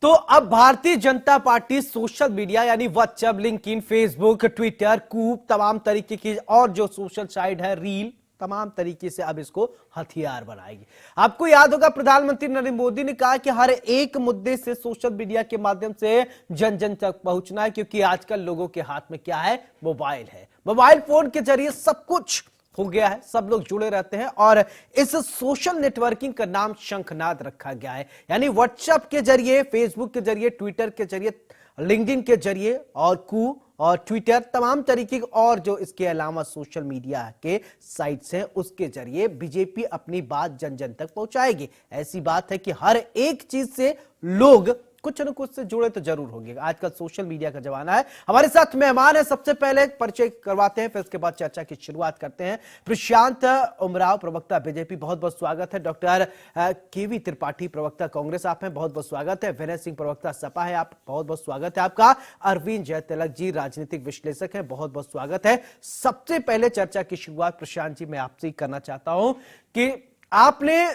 तो अब Bharatiya Janata party social media यानी व्हाट्सएप, लिंक्डइन, फेसबुक, ट्विटर, कूप, तमाम तरीके की और जो सोशल साइट है, रील, तमाम तरीके से अब इसको हथियार बनाएगी। आपको याद होगा प्रधानमंत्री नरेंद्र मोदी ने कहा कि हर एक मुद्दे से सोशल मीडिया के माध्यम से जन जन तक पहुंचना है, क्योंकि आजकल लोगों के हाथ में क्या है, मोबाइल है। मोबाइल फोन के जरिए सब कुछ हो गया है, सब लोग जुड़े रहते हैं और इस सोशल नेटवर्किंग का नाम शंखनाद रखा गया है। यानी व्हाट्सएप के जरिए, फेसबुक के जरिए, ट्विटर के जरिए, लिंक्डइन के जरिए और कू और ट्विटर, तमाम तरीके और जो इसके अलावा सोशल मीडिया के साइट्स हैं उसके जरिए बीजेपी अपनी बात जन जन तक पहुंचाएगी। ऐसी बात है कि हर एक चीज से लोग कुछ न कुछ से जुड़े तो जरूर होंगे। आजकल सोशल मीडिया का जमाना है। हमारे साथ मेहमान है, सबसे पहले परिचय करवाते हैं, फिर उसके बाद चर्चा की शुरुआत करते हैं। प्रशांत उमराव, प्रवक्ता बीजेपी, बहुत बहुत स्वागत है। डॉक्टर केवी त्रिपाठी, प्रवक्ता कांग्रेस, आप हैं, बहुत बहुत स्वागत है। विनय सिंह, प्रवक्ता सपा है, आप, बहुत बहुत स्वागत है आपका। अरविंद जयतिलक जी, राजनीतिक विश्लेषक हैं, बहुत बहुत स्वागत है। सबसे पहले चर्चा की शुरुआत प्रशांत जी मैं आपसे करना चाहता हूं कि आपने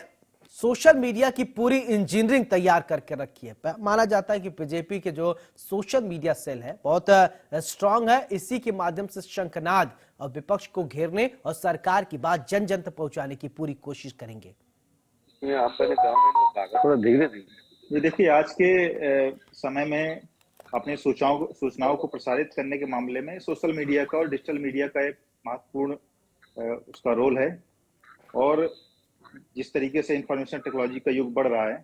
सोशल मीडिया की पूरी इंजीनियरिंग तैयार करके रखी है। माना जाता है कि बीजेपी के जो सोशल मीडिया सेल है बहुत स्ट्रांग है। इसी के माध्यम से शंखनाद और विपक्ष को घेरने और सरकार की बात जन जन तक पहुंचाने की पूरी कोशिश करेंगे। थोड़ा धीरे धीरे। ये देखिए, आज के समय में अपने सूचनाओं को प्रसारित करने के मामले में सोशल मीडिया का और डिजिटल मीडिया का एक महत्वपूर्ण उसका रोल है। और जिस तरीके से इंफॉर्मेशन टेक्नोलॉजी का युग बढ़ रहा है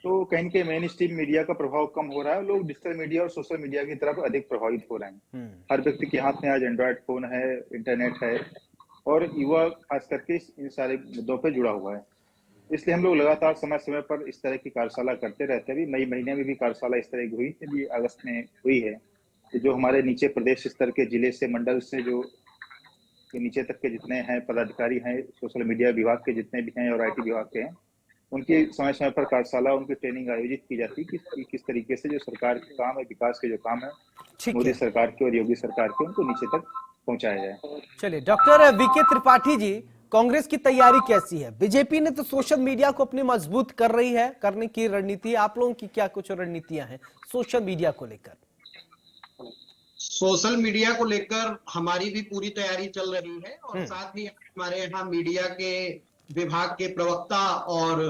तो कहीं न कहीं मेन स्ट्रीम मीडिया का प्रभाव कम हो रहा है। लोग डिजिटल मीडिया और सोशल मीडिया की तरफ अधिक प्रभावित हो रहे हैं। हर व्यक्ति के हाथ में आज एंड्रॉयड फोन है, इंटरनेट है और युवा खास करके इन सारे मुद्दों पर जुड़ा हुआ है। इसलिए हम लोग लगातार समय समय पर इस तरह की कार्यशाला करते रहते हैं। मई महीने में भी कार्यशाला इस तरह की हुई, अभी अगस्त में हुई है। जो हमारे नीचे प्रदेश स्तर के जिले से, मंडल से जो नीचे तक के जितने हैं पदाधिकारी हैं, सोशल मीडिया विभाग के जितने भी हैं और आईटी विभाग के हैं, उनकी समय समय पर कार्यशाला, उनकी ट्रेनिंग आयोजित की जाती है कि किस तरीके से जो सरकार के काम है, विकास के जो काम है मोदी सरकार के और योगी सरकार के, उनको नीचे तक पहुंचाया जाए। चलिए, डॉक्टर वीके त्रिपाठी जी, कांग्रेस की तैयारी कैसी है? बीजेपी ने तो सोशल मीडिया को अपनी मजबूत कर रही है, करने की रणनीति, आप लोगों की क्या कुछ रणनीतियां हैं सोशल मीडिया को लेकर? सोशल मीडिया को लेकर हमारी भी पूरी तैयारी चल रही है और साथ ही हमारे यहाँ मीडिया के विभाग के प्रवक्ता और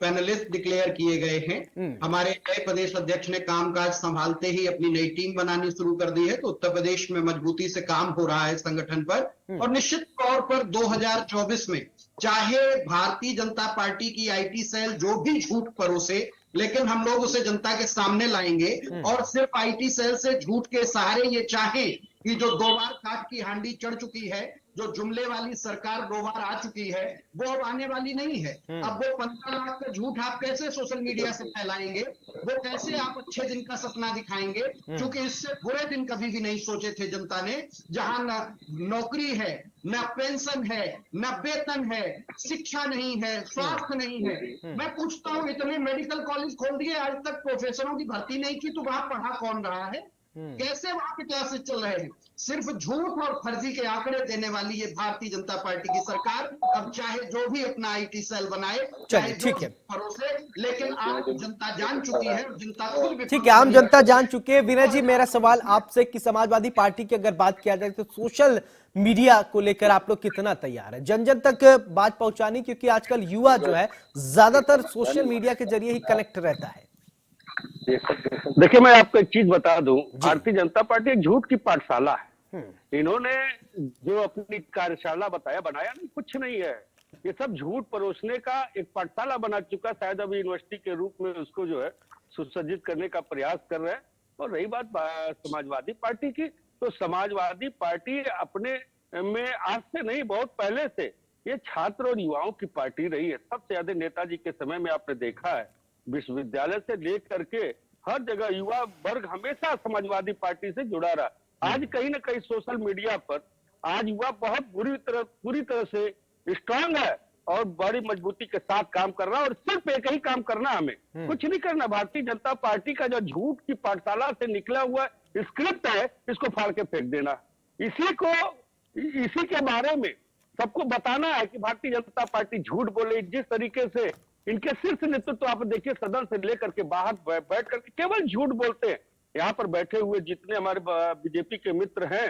पैनलिस्ट डिक्लेयर किए गए हैं। हमारे नए प्रदेश अध्यक्ष ने कामकाज संभालते ही अपनी नई टीम बनानी शुरू कर दी है, तो उत्तर प्रदेश में मजबूती से काम हो रहा है संगठन पर। और निश्चित तौर पर 2024 में चाहे भारतीय जनता पार्टी की आईटी सेल जो भी झूठ परोसे, लेकिन हम लोग उसे जनता के सामने लाएंगे। और सिर्फ आईटी सेल से झूठ के सहारे ये चाहे कि जो 2 बार काट की हांडी चढ़ चुकी है, जो जुमले वाली सरकार 2 बार आ चुकी है, वो अब आने वाली नहीं है। अब वो 15 लाख का झूठ आप कैसे सोशल मीडिया से फैलाएंगे, वो कैसे आप अच्छे दिन का सपना दिखाएंगे, क्योंकि इससे बुरे दिन कभी भी नहीं सोचे थे जनता ने, जहां न नौकरी है, न पेंशन है, न वेतन है, शिक्षा नहीं है, स्वास्थ्य नहीं है। मैं पूछता हूं, इतने मेडिकल कॉलेज खोल दिए, आज तक प्रोफेसरों की भर्ती नहीं की, तो वहां पढ़ा कौन रहा है? कैसे वहां पे क्लासेस चल रहे हैं? सिर्फ झूठ और फर्जी के आंकड़े देने वाली ये भारतीय जनता पार्टी की सरकार अब चाहे जो भी अपना आईटी सेल बनाए, चाहे ठीक है, भरोसे, लेकिन आम जनता जान चुकी है, जनता खुद भी, ठीक है, आम जनता जान चुकी है। विनय जी, मेरा सवाल आपसे कि समाजवादी पार्टी की अगर बात किया जाए तो सोशल मीडिया को लेकर आप लोग कितना तैयार है जन जन तक बात पहुंचाने, क्योंकि आजकल युवा जो है ज्यादातर सोशल मीडिया के जरिए ही कनेक्ट रहता है। देखिए, मैं आपको एक चीज बता दूं, भारतीय जनता पार्टी एक झूठ की पाठशाला है। इन्होंने जो अपनी कार्यशाला बनाया नहीं, कुछ नहीं है। ये सब झूठ परोसने का एक पाठशाला बना चुका, शायद अभी यूनिवर्सिटी के रूप में उसको जो है सुसज्जित करने का प्रयास कर रहे हैं। और रही बात समाजवादी पार्टी की, तो समाजवादी पार्टी अपने में आज से नहीं, बहुत पहले से ये छात्र और युवाओं की पार्टी रही है। सबसे ज्यादा नेताजी के समय में आपने देखा है, विश्वविद्यालय से लेकर के हर जगह युवा वर्ग हमेशा समाजवादी पार्टी से जुड़ा रहा। आज कहीं ना कहीं सोशल मीडिया पर आज युवा बहुत पूरी तरह से स्ट्रांग है और बड़ी मजबूती के साथ काम कर रहा है। और सिर्फ एक ही काम करना, हमें कुछ नहीं करना। भारतीय जनता पार्टी का जो झूठ की पाठशाला से निकला हुआ स्क्रिप्ट है, इसको फाड़ के फेंक देना। इसी के बारे में सबको बताना है कि भारतीय जनता पार्टी झूठ बोले। जिस तरीके से इनके शीर्ष नेतृत्व तो आप देखिए सदन से लेकर के बाहर बैठ करके केवल झूठ बोलते हैं। यहाँ पर बैठे हुए जितने हमारे बीजेपी के मित्र हैं,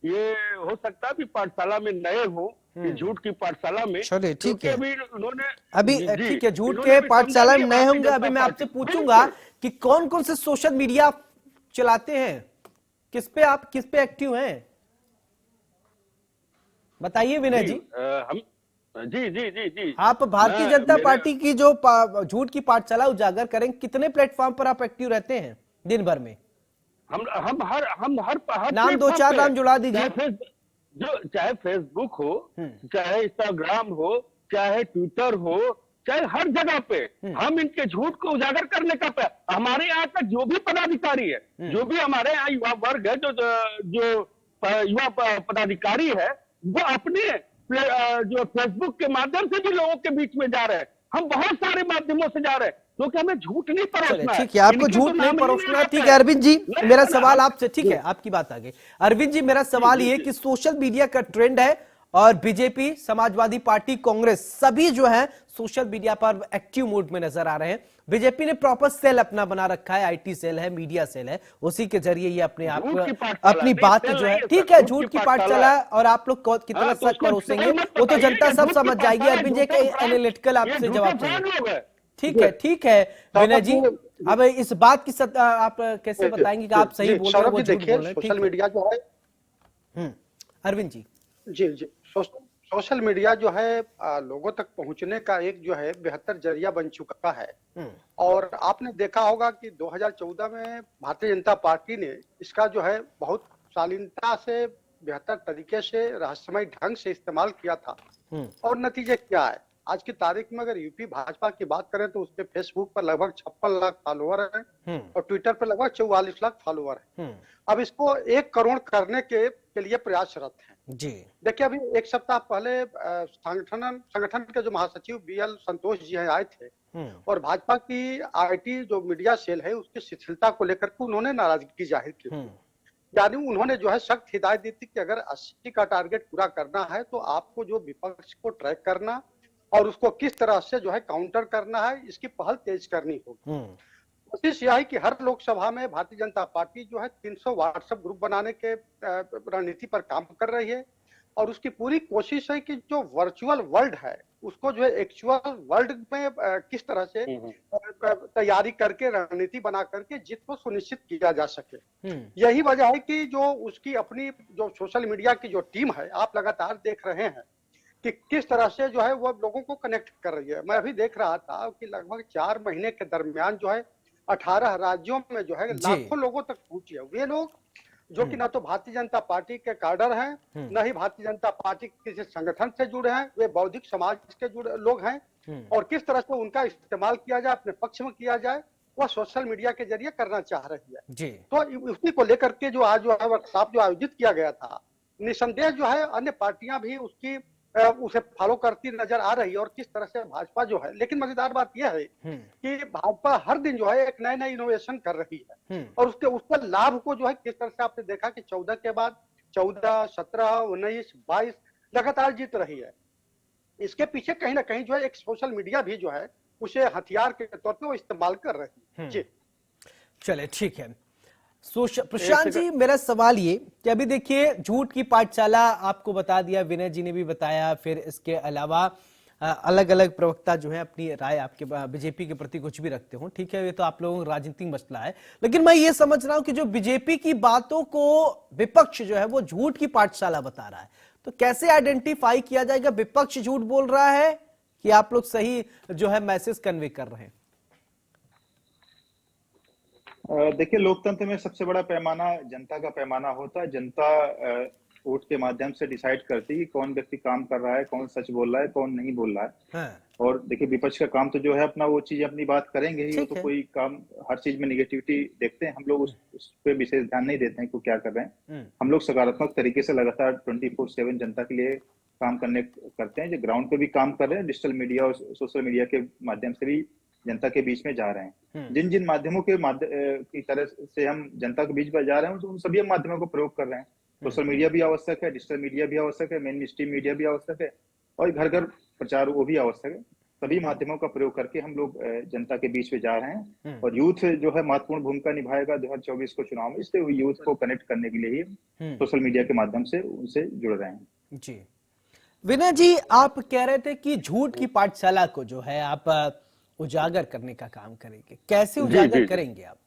ये हो सकता है कि पाठशाला में नए हो, ये झूठ की पाठशाला में। चलिए ठीक क्योंकि है, अभी उन्होंने अभी जी, ठीक है, झूठ इन्होंने के भी पाठशाला में समझा नए कि होंगे। भारतीय अभी मैं जनता आपसे पार्टी- पूछूंगा बिल्कुल। कि कौन कौन से सोशल मीडिया आप चलाते हैं, किस पे एक्टिव हैं, बताइए विनय जी। हम जी जी जी जी आप भारतीय जनता पार्टी की जो झूठ की पाठशाला उजागर करें, कितने प्लेटफॉर्म पर आप एक्टिव रहते हैं दिन भर में? हम हर नाम दो प्लेटफॉर्म चार पे, नाम जुड़ा दीजिए। चाहे फेसबुक हो, चाहे इंस्टाग्राम हो, चाहे ट्विटर हो, चाहे हर जगह पे हम इनके झूठ को उजागर करने का हमारे यहाँ का जो भी पदाधिकारी है, जो भी हमारे यहाँ युवा वर्ग है, जो युवा पदाधिकारी है, वो अपने जो फेसबुक के माध्यम से भी लोगों के बीच में जा रहे हैं। हम बहुत सारे माध्यमों से जा रहे हैं, क्योंकि हमें झूठ नहीं परोसना है। ठीक है, आपको इनके तो झूठ नहीं नाम ही परोसना। आता ठीक है अरविंद जी, नहीं, मेरा नहीं, सवाल हम- आपसे, ठीक है आपकी बात आ गई। अरविंद जी, मेरा सवाल ये कि सोशल मीडिया का ट्रेंड है और बीजेपी, समाजवादी पार्टी, कांग्रेस सभी जो है सोशल मीडिया पर एक्टिव मोड में नजर आ रहे हैं। बीजेपी ने प्रॉपर सेल अपना बना रखा है, आईटी सेल है, मीडिया सेल है, उसी के जरिए ये अपने आप झूठ की पाठशाला अपनी नहीं, बात सेल जो है, नहीं है ठीक सर, है, झूठ झूठ की की पाठशाला पाठशाला और आप लोग कितना हाँ, तो सच उसको परोसेंगे सेल मत वो तो बताइए, जनता ये सब झूठ की समझ जाएगी। पाठशाला है, अरविंद जी झूठे के एनालिटिकल फ्रॉड- ये आपसे झूठे जवाब फ्रॉड चाहिए। लोग हैं। ठीक है विनय जी, अब इस बात की आप कैसे बताएंगे कि आप सही बोल रहे हैं, वो झूठ बोल रहे हैं? सोशल मीडिया जो है, अरविंद जी। जी सोशल मीडिया जो है लोगों तक पहुंचने का एक जो है बेहतर जरिया बन चुका है। और आपने देखा होगा कि 2014 में भारतीय जनता पार्टी ने इसका जो है बहुत शालीनता से, बेहतर तरीके से, रहस्यमय ढंग से इस्तेमाल किया था। और नतीजे क्या है? आज की तारीख में अगर यूपी भाजपा की बात करें तो उसके फेसबुक पर लगभग 56 लाख फॉलोअर हैं और ट्विटर पर लगभग 44 लाख फॉलोअर हैं। अब इसको 1 करोड़ करने के लिए प्रयासरत हैं। जी देखिए, अभी एक सप्ताह पहले संगठन के जो महासचिव बीएल संतोष जी हैं आए थे और भाजपा की आईटी जो मीडिया सेल है उसकी शिथिलता को लेकर के उन्होंने नाराजगी जाहिर की। यानी उन्होंने जो है सख्त हिदायत दी थी कि अगर 80 का टारगेट पूरा करना है तो आपको जो विपक्ष को ट्रैक करना और उसको किस तरह से जो है काउंटर करना है, इसकी पहल तेज करनी होगी। कोशिश यह है कि हर लोकसभा में भारतीय जनता पार्टी जो है 300 व्हाट्सएप ग्रुप बनाने के रणनीति पर काम कर रही है और उसकी पूरी कोशिश है कि जो वर्चुअल वर्ल्ड है उसको जो है एक्चुअल वर्ल्ड में किस तरह से तैयारी करके, रणनीति बना करके जीत को सुनिश्चित किया जा सके। यही वजह है कि जो उसकी अपनी जो सोशल मीडिया की जो टीम है, आप लगातार देख रहे हैं कि किस तरह से जो है वो लोगों को कनेक्ट कर रही है। मैं अभी देख रहा था कि लगभग 4 महीने के दरमियान जो है 18 राज्यों में जो है लाखों लोगों तक पहुंची है। वे लोग जो कि ना तो भारतीय जनता पार्टी के कैडर हैं, न ही भारतीय जनता पार्टी के किसी संगठन से जुड़े हैं, वे बौद्धिक समाज के जुड़े लोग हैं और किस तरह से उनका इस्तेमाल किया जाए, अपने पक्ष में किया जाए, वह सोशल मीडिया के जरिए करना चाह रही है। जी तो उसी को लेकर के जो आज जो है वर्कशॉप जो आयोजित किया गया था, निसंदेह जो है अन्य पार्टियां भी उसे फॉलो करती नजर आ रही है और किस तरह से भाजपा जो है। लेकिन मजेदार बात यह है कि भाजपा हर दिन जो है एक नए इनोवेशन कर रही है और उसके लाभ को जो है किस तरह से आपने देखा कि 14 के बाद 14, 17, 19, 22 लगातार जीत रही है। इसके पीछे कहीं ना कहीं जो है एक सोशल मीडिया भी जो है उसे हथियार के तौर पर वो इस्तेमाल कर रही है। जी चले ठीक है। प्रशांत जी, मेरा सवाल ये कि अभी देखिए झूठ की पाठशाला आपको बता दिया, विनय जी ने भी बताया, फिर इसके अलावा अलग अलग प्रवक्ता जो है अपनी राय आपके बीजेपी के प्रति कुछ भी रखते हो, ठीक है, ये तो आप लोगों का राजनीतिक मसला है। लेकिन मैं ये समझ रहा हूं कि जो बीजेपी की बातों को विपक्ष जो है वो झूठ की पाठशाला बता रहा है, तो कैसे आइडेंटिफाई किया जाएगा विपक्ष झूठ बोल रहा है कि आप लोग सही जो है मैसेज कन्वे कर रहे हैं? देखिए, लोकतंत्र में सबसे बड़ा पैमाना जनता का पैमाना होता है। जनता वोट के माध्यम से डिसाइड करती है कि कौन व्यक्ति काम कर रहा है, कौन सच बोल रहा है, कौन नहीं बोल रहा है। और देखिए, विपक्ष का काम तो जो है अपना वो चीज अपनी बात करेंगे ही, वो तो कोई काम हर चीज में निगेटिविटी देखते हैं। हम लोग उस पर विशेष ध्यान नहीं देते हैं कि क्या कर रहे हैं। हम लोग सकारात्मक तरीके से लगातार 24/7 जनता के लिए काम करते हैं, जो ग्राउंड पे भी काम कर रहे हैं, डिजिटल मीडिया और सोशल मीडिया के माध्यम से भी जनता के बीच में जा रहे हैं। जिन जिन माध्यमों की तरह से हम जनता के बीच में जा रहे हैं, तो उन सभी माध्यमों को प्रयोग कर रहे हैं। सोशल मीडिया भी आवश्यक है, डिजिटल मीडिया भी आवश्यक है, मेन स्ट्रीम मीडिया भी आवश्यक है और घर घर प्रचार वो भी आवश्यक है। सभी माध्यमों का प्रयोग करके हम लोग जनता के बीच में जा रहे हैं और यूथ जो है महत्वपूर्ण भूमिका निभाएगा 2024 को चुनाव में, इसलिए यूथ को कनेक्ट करने के लिए ही सोशल मीडिया के माध्यम से उनसे जुड़ रहे हैं। जी विनय जी, आप कह रहे थे कि झूठ की पाठशाला को जो है आप उजागर करने का काम करेंगे, कैसे उजागर करेंगे आप?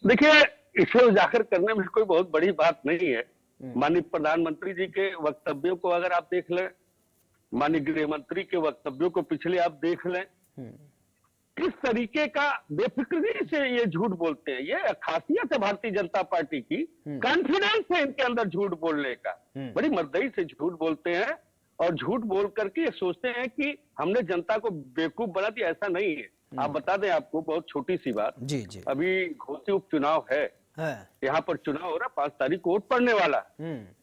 देखिए, इसे उजागर करने में कोई बहुत बड़ी बात नहीं है। माननीय प्रधानमंत्री जी के वक्तव्यों को अगर आप देख लें, माननीय गृह मंत्री के वक्तव्यों को पिछले आप देख लें, किस तरीके का बेफिक्री से ये झूठ बोलते हैं। ये खासियत है भारतीय जनता पार्टी की, कॉन्फिडेंस है इनके अंदर झूठ बोलने का। बड़ी मर्दई से झूठ बोलते हैं और झूठ बोल करके ये सोचते हैं कि हमने जनता को बेवकूफ बना दिया। ऐसा नहीं है। आप बता दें आपको बहुत छोटी सी बात, जी अभी घोसी उपचुनाव है, यहाँ पर चुनाव हो रहा, 5 तारीख को वोट पड़ने वाला।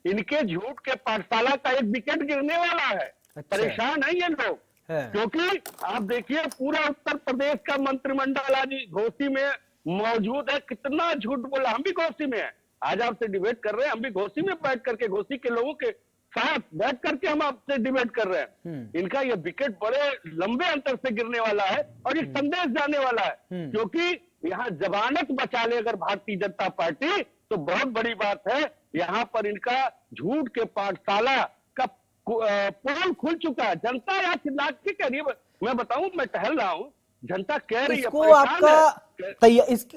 इनके झूठ के पाठशाला का एक विकेट गिरने वाला है। परेशान है ये लोग, क्योंकि आप देखिए पूरा उत्तर प्रदेश का मंत्रिमंडल आज घोसी में मौजूद है। कितना झूठ बोला। हम भी घोसी में है, आज आपसे डिबेट कर रहे हैं, हम भी घोसी में बैठ करके घोसी के लोगों के साथ बैठ करके हम आपसे डिबेट कर रहे हैं। इनका ये विकेट बड़े लंबे अंतर से गिरने वाला है और एक संदेश जाने वाला है, क्योंकि यहाँ जमानत बचा ले अगर भारतीय जनता पार्टी तो बहुत बड़ी बात है। यहाँ पर इनका झूठ के पाठशाला का पोल खुल चुका है। जनता यहाँ चिल्ला के कह रही है, मैं बताऊं, मैं टहल रहा हूँ, जनता कह रही है,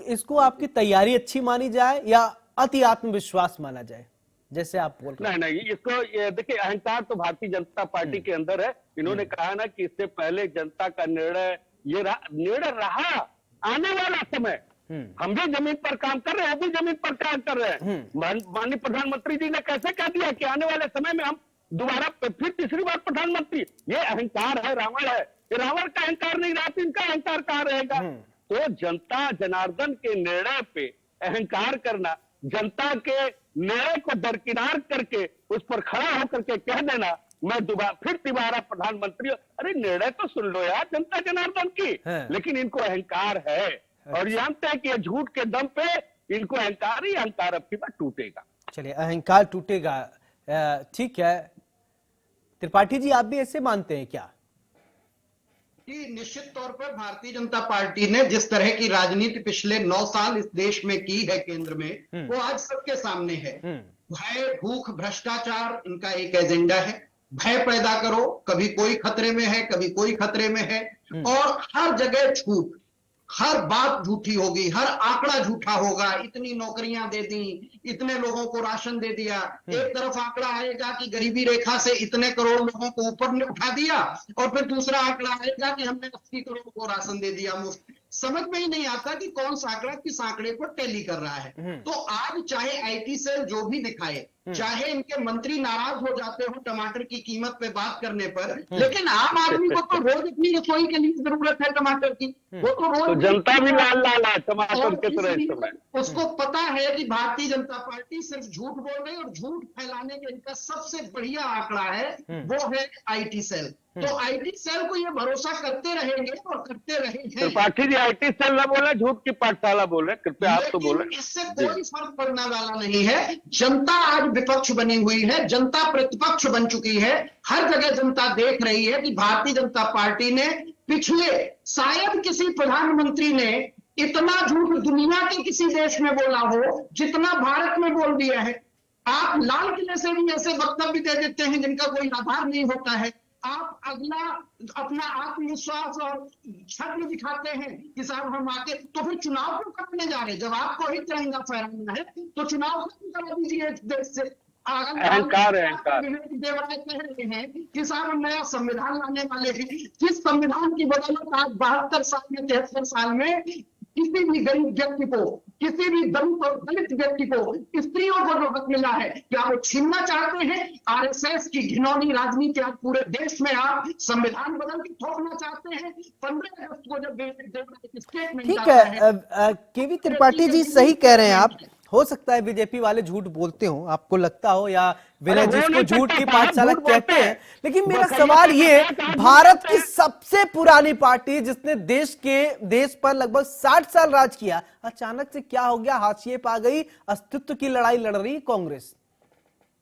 इसको आपकी तैयारी अच्छी मानी जाए या अति आत्मविश्वास माना जाए, जैसे आप बोल रहे हैं? नहीं, इसको देखिए, अहंकार तो भारतीय जनता पार्टी के अंदर है। इन्होंने कहा ना कि इससे पहले जनता का निर्णय निर्णय रहा, आने वाला समय हम भी जमीन पर काम कर रहे हैं, वो भी जमीन पर काम कर रहे हैं। माननीय प्रधानमंत्री जी ने कैसे कह दिया कि आने वाले समय में हम दोबारा फिर तीसरी बार प्रधानमंत्री। ये अहंकार है, रावण है। ये रावण का अहंकार नहीं रहा, इनका अहंकार कहाँ रहेगा? तो जनता जनार्दन के निर्णय पे अहंकार करना, जनता के निर्णय को दरकिनार करके उस पर खड़ा होकर के कह देना मैं दोबारा प्रधानमंत्री। अरे निर्णय तो सुन लो यार जनता जनार्दन की, लेकिन इनको अहंकार है और जानते हैं कि झूठ के दम पे इनको अहंकार ही अहंकार अब की बार टूटेगा। चलिए, अहंकार टूटेगा, ठीक है। त्रिपाठी जी, आप भी ऐसे मानते हैं क्या? कि निश्चित तौर पर भारतीय जनता पार्टी ने जिस तरह की राजनीति पिछले 9 साल इस देश में की है केंद्र में, वो आज सबके सामने है। भय, भूख, भ्रष्टाचार इनका एक एजेंडा है। भय पैदा करो, कभी कोई खतरे में है, कभी कोई खतरे में है, और हर जगह झूठ, हर बात झूठी होगी, हर आंकड़ा झूठा होगा। इतनी नौकरियां दे दी, इतने लोगों को राशन दे दिया। एक तरफ आंकड़ा आएगा कि गरीबी रेखा से इतने करोड़ लोगों को ऊपर ने उठा दिया, और फिर दूसरा आंकड़ा आएगा कि हमने 80 करोड़ को राशन दे दिया मुफ्त। समझ में ही नहीं आता कि कौन सा आंकड़ा किस आंकड़े को टैली कर रहा है। तो आज चाहे आईटी सेल जो भी दिखाए, चाहे इनके मंत्री नाराज हो जाते हो टमाटर की कीमत पे बात करने पर, लेकिन आम आदमी को तो रोज अपनी रसोई के लिए जरूरत है टमाटर की। वो तो रोज, तो जनता भी लाल लाल है टमाटर के तरह। उसको पता है कि भारतीय जनता पार्टी सिर्फ झूठ बोल रही है, और झूठ फैलाने का इनका सबसे बढ़िया आंकड़ा है, वो है आईटी सेल। तो आईटी सेल को ये भरोसा करते रहेंगे और करते रहेंगे। त्रिपाठी जी, आईटी सेल ना बोले, झूठ की पाठशाला बोले, कृपया आप तो बोले। इससे कोई फर्क पड़ने वाला नहीं है। जनता आज विपक्ष बनी हुई है, जनता प्रतिपक्ष बन चुकी है। हर जगह जनता देख रही है कि भारतीय जनता पार्टी ने पिछले, शायद किसी प्रधानमंत्री ने इतना झूठ दुनिया के किसी देश में बोला हो जितना भारत में बोल दिया है। आप लाल किले से भी ऐसे वक्तव्य दे देते हैं जिनका कोई आधार नहीं होता है। आप अगला अपना आत्मविश्वास और छद्म दिखाते हैं कि साहब हम आके, तो फिर चुनाव क्यों करने जा रहे हैं? जब आपको ही तिरंगा फहराना है तो चुनाव क्यों करा दीजिए देश से। अहंकार है, देवराय कह रहे हैं कि साहब हम नया संविधान लाने वाले हैं। जिस संविधान की बदौलत आज 72 साल में, 73 साल में किसी भी गरीब व्यक्ति को, किसी भी दलित व्यक्ति को, स्त्रियों को जो हक मिला है, क्या वो छीनना चाहते हैं? आरएसएस की घिनौनी राजनीति आज पूरे देश में आप संविधान बदल के थोपना चाहते हैं। 15 अगस्त को जब स्टेटमेंट, ठीक है, केवी त्रिपाठी जी सही कह रहे हैं आप। हो सकता है बीजेपी वाले झूठ बोलते हो, आपको लगता हो, या विनय जिसको झूठ की पाठशाला कहते हैं, लेकिन मेरा सवाल ये, भारत की सबसे पुरानी पार्टी जिसने देश पर लगभग 60 साल राज किया, अचानक से क्या हो गया? हाशिए पे आ गई, अस्तित्व की लड़ाई लड़ रही कांग्रेस।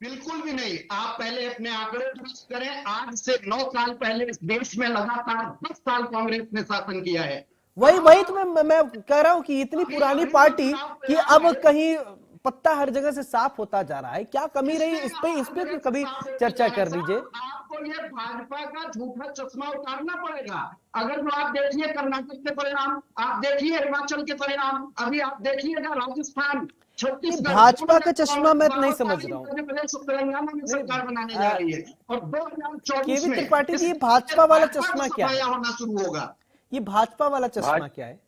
बिल्कुल भी नहीं। आप पहले अपने आंकड़े दुरुस्त करें। आज से 9 साल पहले इस देश में लगातार 10 साल कांग्रेस ने शासन किया है। वही तो मैं कह रहा हूं कि इतनी पुरानी पार्टी कि अब कहीं पत्ता हर जगह से साफ होता जा रहा है, क्या कमी रही इस पे भी कभी चर्चा कर लीजिए। आपको ये भाजपा का झूठा चश्मा उतारना पड़ेगा। अगर जो आप देखिए कर्नाटक के परिणाम, आप देखिए हिमाचल के परिणाम, अभी आप देखिएगा राजस्थान, छत्तीसगढ़। भाजपा का चश्मा मैं नहीं समझ रहा हूँ। तेलंगाना में सरकार बनाने जा रही है और 2024 केवी में त्रिपाठी जी, भाजपा वाला चश्मा क्या है? होना शुरू होगा। ये भाजपा वाला चश्मा क्या है?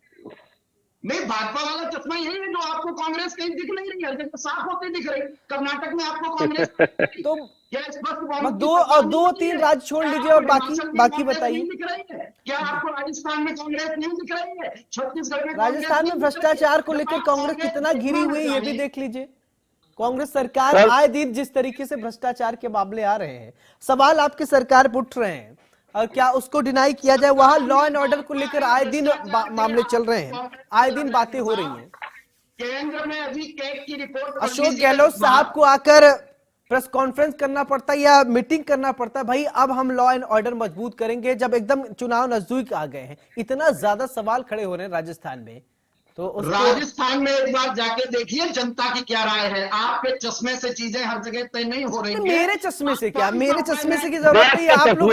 नहीं, भाजपा वाला चश्मा यही है जो आपको कांग्रेस कहीं दिख नहीं रही है, साफ होते दिख रही। कर्नाटक में आपको कांग्रेस तो क्या स्पष्ट दो तीन राज्य छोड़ लीजिए और बाकी बताइए। दिख रही है क्या आपको? राजस्थान में कांग्रेस नहीं दिख रही है? छत्तीसगढ़ में राजस्थान में भ्रष्टाचार को लेकर कांग्रेस कितना घिरी हुई है ये भी देख लीजिए। कांग्रेस सरकार आए दिन जिस तरीके से भ्रष्टाचार के मामले आ रहे हैं, सवाल आपकी सरकार पर उठ रहे हैं, और क्या उसको डिनाई किया जाए? वहां लॉ एंड ऑर्डर को लेकर आए दिन मामले चल रहे हैं, आए दिन बातें हो रही हैं। केंद्र में अभी कैग की रिपोर्ट अशोक गहलोत साहब को आकर प्रेस कॉन्फ्रेंस करना पड़ता है या मीटिंग करना पड़ता है, भाई अब हम लॉ एंड ऑर्डर मजबूत करेंगे, जब एकदम चुनाव नजदीक आ गए हैं, इतना ज्यादा सवाल खड़े हो रहे हैं राजस्थान में। तो राजस्थान में एक बार जाके देखिए जनता की क्या राय है। आपके चश्मे से चीजें हर जगह तय नहीं हो रही। मेरे चश्मे से क्या, मेरे चश्मे से की जरूरत नहीं है। आप लोग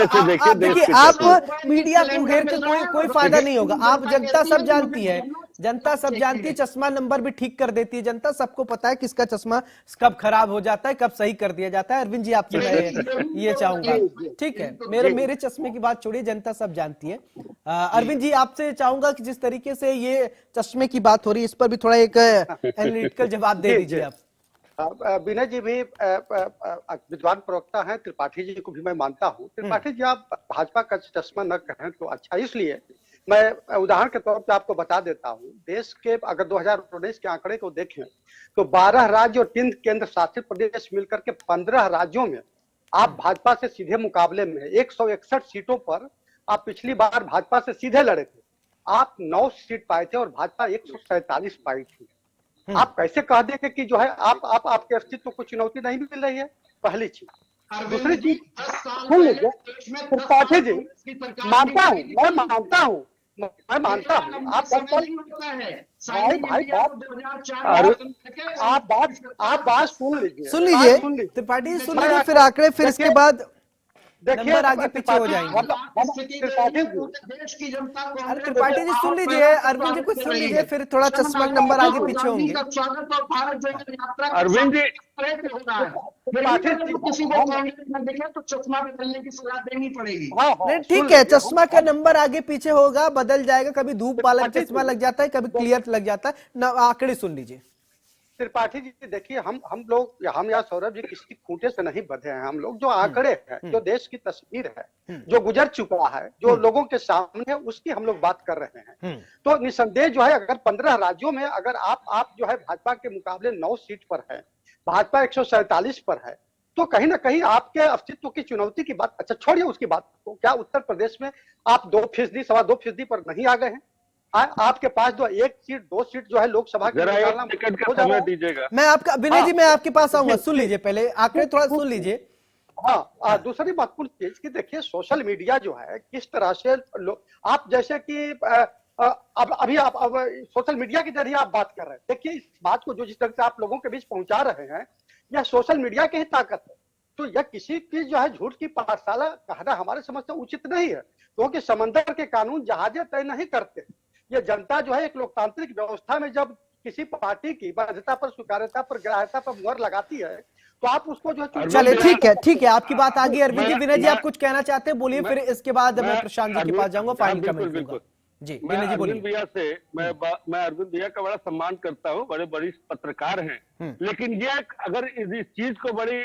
देखिए, आप मीडिया को घेर के कोई फायदा नहीं होगा। आप जनता सब जानती है, जनता सब जानती है, चश्मा नंबर भी ठीक कर देती है जनता, सबको पता है किसका चश्मा कब खराब हो जाता है, कब सही कर दिया जाता है। अरविंद जी आपसे मैं ये चाहूंगा, ठीक है, मेरे चश्मे की बात छोड़िए, जनता सब जानती है। अरविंद जी आपसे चाहूंगा कि जिस तरीके से ये चश्मे की बात हो रही है, इस पर भी थोड़ा एक एनालिटिकल जवाब दे दीजिए आप। विनय जी भी विद्वान प्रवक्ता हैं, त्रिपाठी जी को भी मैं मानता हूँ। त्रिपाठी जी आप भाजपा का चश्मा न कहें तो अच्छा, इसलिए मैं उदाहरण के तौर पे आपको बता देता हूँ। देश के अगर 2019 के आंकड़े को देखें तो 12 राज्य और 3 केंद्र शासित प्रदेश मिलकर के 15 राज्यों में आप भाजपा से सीधे मुकाबले में 161 सीटों पर आप पिछली बार भाजपा से सीधे लड़े थे। आप 9 सीट पाए थे और भाजपा 147 पाई थी। आप कैसे कह देंगे कि जो है आपके अस्तित्व को चुनौती नहीं मिल रही है? पहली चीज। दूसरी चीज सुन लीजिए त्रिपाठी जी, मानता हूँ, मैं मानता हूँ आप बात सुन लीजिए त्रिपाठी, सुन लीजिए, फिर आंकड़े, फिर इसके बाद नंबर आगे पीछे हो जाएंगे। अरे त्रिपाठी जी सुन लीजिए, अरविंद जी कुछ सुन लीजिए, फिर थोड़ा चश्मा नंबर आगे पीछे होंगे। अरविंद जी किसी को कांग्रेस में देखे तो चश्मा बदलने की सलाह देनी पड़ेगी। नहीं ठीक है, चश्मा का नंबर आगे पीछे होगा, बदल जाएगा, कभी धूप वाला चश्मा लग जाता है, कभी क्लियर लग जाता है। आंकड़े सुन लीजिए। त्रिपाठी जी देखिए, हम या सौरभ जी किसी खूंटे से नहीं बंधे हैं। हम लोग जो आंकड़े हैं, जो देश की तस्वीर है, जो गुजर चुका है, जो लोगों के सामने है, उसकी हम लोग बात कर रहे हैं। तो निसंदेह जो है, अगर 15 राज्यों में अगर आप जो है भाजपा के मुकाबले 9 सीट पर है, भाजपा 147 पर है, तो कहीं ना कहीं आपके अस्तित्व की चुनौती की बात, अच्छा छोड़िए उसकी बात को, क्या उत्तर प्रदेश में आप 2%, 2.25% पर नहीं आ गए हैं? आपके पास जो 1 सीट 2 सीट जो है लोकसभा की समय दीजिएगा। मैं आपका विनय जी, मैं आपके पास आऊंगा, सुन लीजिए पहले आंकड़े थोड़ा सुन लीजिए। हाँ, दूसरी महत्वपूर्ण चीज की देखिए, सोशल मीडिया जो है किस तरह से आप जैसे कि अब सोशल मीडिया के जरिए आप बात कर रहे हैं। देखिए इस बात को जो जिस तरह से आप लोगों के बीच पहुंचा रहे हैं, यह सोशल मीडिया की ही ताकत है। तो यह किसी की जो है झूठ की पाठशाला कहना हमारे समझ से उचित नहीं है, क्योंकि समंदर के कानून जहाजें तय नहीं करते। ये जनता जो है एक लोकतांत्रिक व्यवस्था में जब किसी पार्टी की वैधता पर, स्वीकार्यता पर, ग्राह्यता पर मुहर लगाती है, तो आप उसको जो है। चलिए ठीक है, आपकी बात आ गई। अरविंद जी, विनय जी आप कुछ कहना चाहते हैं, बोलिए, फिर इसके बाद मैं प्रशांत जी के पास जाऊंगा, फाइनल कमेंट दूंगा। जी विनय जी बोलिए। भैया से मैं अरविंद भैया का बड़ा सम्मान करता हूँ, बड़े बड़ी पत्रकार हैं, लेकिन ये अगर इस चीज को बड़ी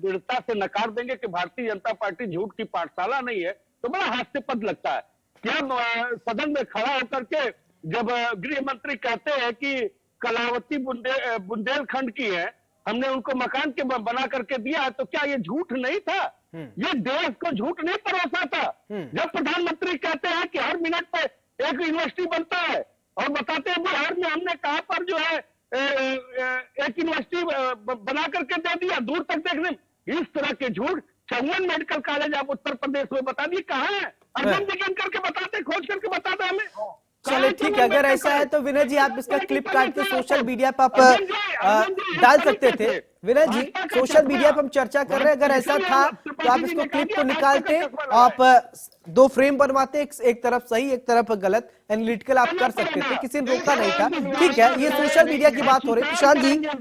दृढ़ता से नकार देंगे कि भारतीय जनता पार्टी झूठ की पाठशाला नहीं है, तो बड़ा हास्यास्पद लगता है। क्या सदन में खड़ा होकर के जब गृह मंत्री कहते हैं कि कलावती बुंदेलखंड की है, हमने उनको मकान के बना करके दिया है, तो क्या ये झूठ नहीं था? ये देश को झूठ नहीं परोसा था? जब प्रधानमंत्री कहते हैं कि हर मिनट पे एक यूनिवर्सिटी बनता है और बताते हैं बिहार में हमने कहां पर जो है एक यूनिवर्सिटी बना करके दे दिया, दूर तक देखने। इस तरह के झूठ 54 मेडिकल कॉलेज आप उत्तर प्रदेश में बता दिए कहाँ है? अर्जुन जी करके बताते, खोज करके बताते हमें। चलो ठीक है, अगर ऐसा है तो विनय जी आप इसका क्लिप काट के सोशल मीडिया पर आप डाल सकते थे। विनय जी, सोशल मीडिया पर हम चर्चा कर रहे हैं, अगर ऐसा था तो आप इसको क्लिप को निकालते, आप 2 फ्रेम बनवाते, एक तरफ सही एक तरफ गलत, एनालिटिकल आप कर सकते थे, किसी ने रोका नहीं था। ठीक है, ये सोशल मीडिया की बात हो रही है।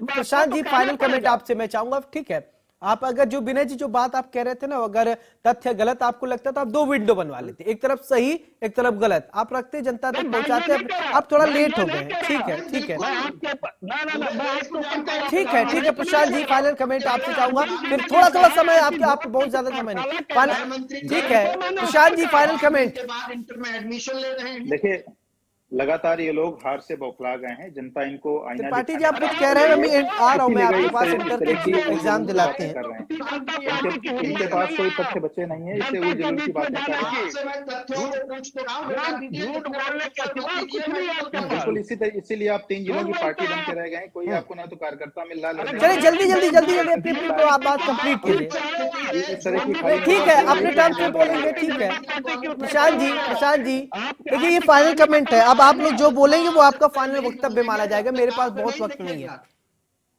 प्रशांत जी फाइनल कमेंट आपसे मैं चाहूंगा। ठीक है, आप अगर जो विनय जी जो बात आप कह रहे थे ना, अगर तथ्य गलत आपको लगता तो आप 2 विंडो बनवा लेते, एक तरफ सही एक तरफ गलत, आप रखते जनता तक पहुंचाते। आप थोड़ा लेट हो गए। ठीक है ठीक है ठीक है ठीक है। प्रशांत जी फाइनल कमेंट आपसे चाहूंगा, फिर थोड़ा समय आपको बहुत ज्यादा समय नहीं। ठीक है Prashant ji final comment. Admission ले रहे हैं। देखिए, लगातार ये लोग हार से बौखला गए हैं, जनता इनको आईना त्रिपाठी जी आप कुछ कह रहे हैं, मैं आ रहा हूं, मैं आपके पास इंटर के एग्जाम दिलाते हैं। इनके पास कोई तथ्य बचे नहीं है, इससे वो जरूर की बातें कर रहे हैं। बिल्कुल इसीलिए आप 3 जिलों की पार्टी बन के रह गए, कोई आपको ना तो कार्यकर्ता मिल रहा है। चलिए जल्दी अपनी तो आप बात कंप्लीट कीजिए। ठीक है, अपने टाइम पे बोलेंगे। ठीक है प्रशांत जी देखिए ये फाइनल कमेंट है, अब आप लोग जो बोलेंगे वो आपका फाइनल वक्तव्य माना जाएगा, मेरे पास बहुत वक्त नहीं है।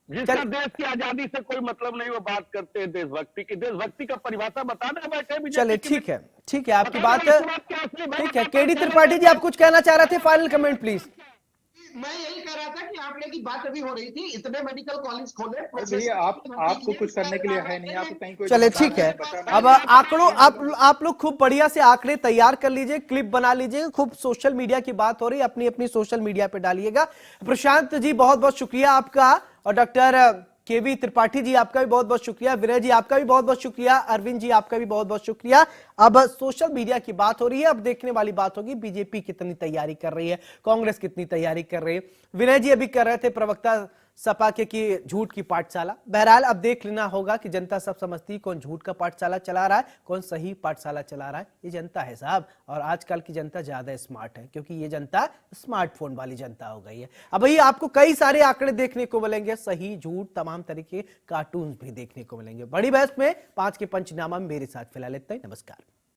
जिसका देश की आजादी से कोई मतलब नहीं, वो बात करते हैं देशभक्ति की। देशभक्ति का परिभाषा बताना बैठे। चलिए ठीक है आपकी बात ठीक है। केडी त्रिपाठी जी आप कुछ कहना चाह रहे थे, फाइनल कमेंट प्लीज। मैं यही कह रहा था कि आपने की बात अभी हो रही थी, इतने मेडिकल कॉलेज खोले। भैया आपको कुछ करने के लिए है नहीं, आप कहीं कोई। चले ठीक है, अब आंकड़ों आप लोग खूब बढ़िया से आंकड़े तैयार कर लीजिए, क्लिप बना लीजिए, खूब सोशल मीडिया की बात हो रही है, अपनी सोशल मीडिया पे डालिएगा। प्रशांत जी बहुत बहुत शुक्रिया आपका, और डॉक्टर केवी त्रिपाठी जी आपका भी बहुत बहुत शुक्रिया, विनय जी आपका भी बहुत बहुत शुक्रिया, अरविंद जी आपका भी बहुत बहुत शुक्रिया। अब सोशल मीडिया की बात हो रही है, अब देखने वाली बात होगी बीजेपी कितनी तैयारी कर रही है, कांग्रेस कितनी तैयारी कर रही है। विनय जी अभी कर रहे थे प्रवक्ता सपा के की झूठ की पाठशाला। बहरहाल अब देख लेना होगा कि जनता सब समझती है कौन झूठ का पाठशाला चला रहा है, कौन सही पाठशाला चला रहा है। ये जनता है साहब, और आजकल की जनता ज्यादा स्मार्ट है, क्योंकि ये जनता स्मार्टफोन वाली जनता हो गई है। अब भाई आपको कई सारे आंकड़े देखने को मिलेंगे, सही झूठ तमाम तरीके कार्टून भी देखने को मिलेंगे। बड़ी बहस में 5 के पंचनामा में मेरे साथ फिलहाल इतना ही। नमस्कार।